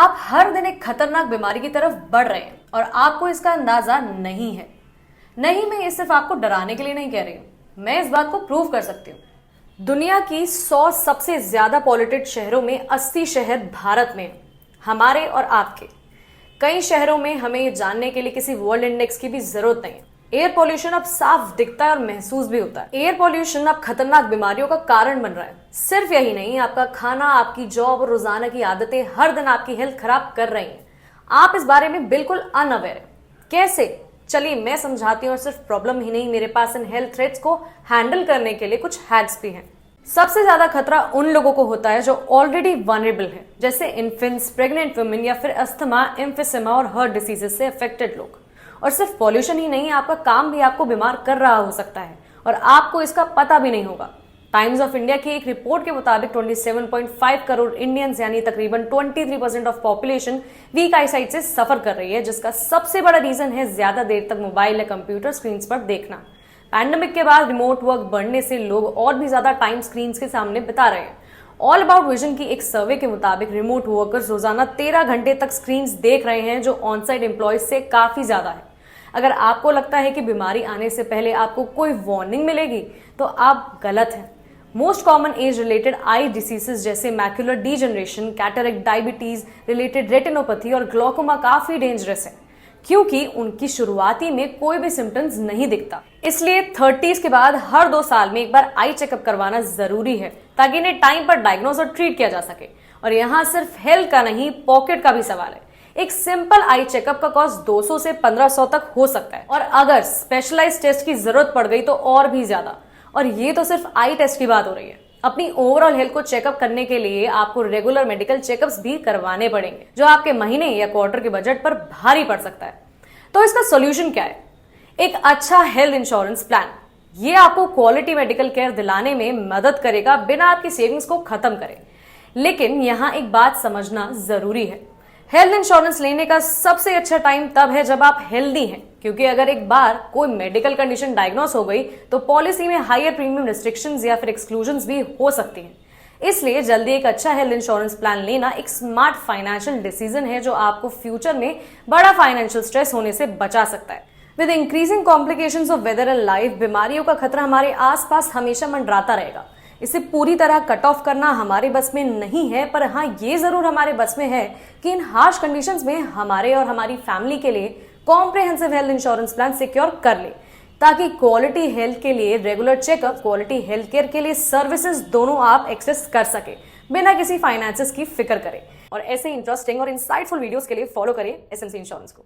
आप हर दिन एक खतरनाक बीमारी की तरफ बढ़ रहे हैं और आपको इसका अंदाजा नहीं है। नहीं, मैं ये सिर्फ आपको डराने के लिए नहीं कह रही हूं, मैं इस बात को प्रूव कर सकती हूं। दुनिया की 100 सबसे ज्यादा पॉल्यूटेड शहरों में 80 शहर भारत में हैं, हमारे और आपके। कई शहरों में हमें ये जानने के लिए किसी वर्ल्ड इंडेक्स की भी जरूरत नहीं है। एयर पॉल्यूशन अब साफ दिखता है और महसूस भी होता है। एयर पॉल्यूशन अब खतरनाक बीमारियों का कारण बन रहा है। सिर्फ यही नहीं, आपका खाना, आपकी जॉब और रोजाना की आदतें हर दिन आपकी हेल्थ खराब कर रही हैं। आप इस बारे में बिल्कुल अनअवेयर है। कैसे? चलिए मैं समझाती हूँ। और सिर्फ प्रॉब्लम ही नहीं, मेरे पास इन हेल्थ थ्रेट्स को हैंडल करने के लिए कुछ हैक्स भी हैं। सबसे ज्यादा खतरा उन लोगों को होता है जो ऑलरेडी वनरेबल है, जैसे इन्फेंट्स, प्रेग्नेंट वुमेन या फिर अस्थमा, एम्फिसेमा और हार्ट डिसीजेस से अफेक्टेड लोग। और सिर्फ पॉल्यूशन ही नहीं, आपका काम भी आपको बीमार कर रहा हो सकता है और आपको इसका पता भी नहीं होगा। टाइम्स ऑफ इंडिया की एक रिपोर्ट के मुताबिक 27.5 करोड़ इंडियंस यानी तकरीबन 23% ऑफ पॉपुलेशन वीक आईसाइट से सफर कर रही है, जिसका सबसे बड़ा रीजन है ज्यादा देर तक मोबाइल या कंप्यूटर स्क्रीन पर देखना। पैंडेमिक के बाद रिमोट वर्क बढ़ने से लोग और भी ज्यादा टाइम स्क्रीन के सामने बिता रहे हैं। ऑल अबाउट विजन की एक सर्वे के मुताबिक रिमोट वर्कर्स रोजाना 13 घंटे तक स्क्रीन देख रहे हैं, जो ऑन साइट एम्प्लॉयज से काफी ज्यादा है। अगर आपको लगता है कि बीमारी आने से पहले आपको कोई वार्निंग मिलेगी, तो आप गलत हैं। Most common age related eye diseases जैसे macular degeneration, cataract, diabetes related retinopathy और ग्लोकोमा काफी डेंजरस है, क्योंकि उनकी शुरुआती में कोई भी सिम्टम्स नहीं दिखता। इसलिए 30s के बाद हर 2 साल में एक बार आई चेकअप करवाना जरूरी है, ताकि इन्हें टाइम पर डायग्नोज और ट्रीट किया जा सके। और यहाँ सिर्फ हेल्थ का नहीं, पॉकेट का भी सवाल है। एक सिंपल आई चेकअप का कॉस्ट 200 से 1500 तक हो सकता है, और अगर स्पेशलाइज्ड टेस्ट की जरूरत पड़ गई तो और भी ज्यादा। और ये तो सिर्फ आई टेस्ट की बात हो रही है। अपनी ओवरऑल हेल्थ को चेकअप करने के लिए आपको रेगुलर मेडिकल चेकअप्स भी करवाने पड़ेंगे, जो आपके महीने या क्वार्टर के बजट पर भारी पड़ सकता है। तो इसका सोल्यूशन क्या है? एक अच्छा हेल्थ इंश्योरेंस प्लान। ये आपको क्वालिटी मेडिकल केयर दिलाने में मदद करेगा, बिना आपकी सेविंग्स को खत्म करे। लेकिन यहाँ एक बात समझना जरूरी है, हेल्थ इंश्योरेंस लेने का सबसे अच्छा टाइम तब है जब आप हेल्दी हैं, क्योंकि अगर एक बार कोई मेडिकल कंडीशन डायग्नोस हो गई तो पॉलिसी में हायर प्रीमियम रिस्ट्रिक्शंस या फिर एक्सक्लूजन्स भी हो सकती हैं। इसलिए जल्दी एक अच्छा हेल्थ इंश्योरेंस प्लान लेना एक स्मार्ट फाइनेंशियल डिसीजन है, जो आपको फ्यूचर में बड़ा फाइनेंशियल स्ट्रेस होने से बचा सकता है। With increasing complications of weather and life, बीमारियों का खतरा हमारे आसपास हमेशा मंडराता रहेगा। इसे पूरी तरह कट ऑफ करना हमारे बस में नहीं है, पर हाँ, ये जरूर हमारे बस में है कि इन हार्श कंडीशंस में हमारे और हमारी फैमिली के लिए comprehensive health insurance plan secure कर ले, ताकि क्वालिटी हेल्थ के लिए regular checkup, quality health care के लिए सर्विसेज दोनों आप एक्सेस कर सके, बिना किसी फाइनेंसेस की फिक्र करे। और ऐसे इंटरेस्टिंग और इंसाइटफुल वीडियोस के लिए फॉलो करें एसएमसी इंश्योरेंस को।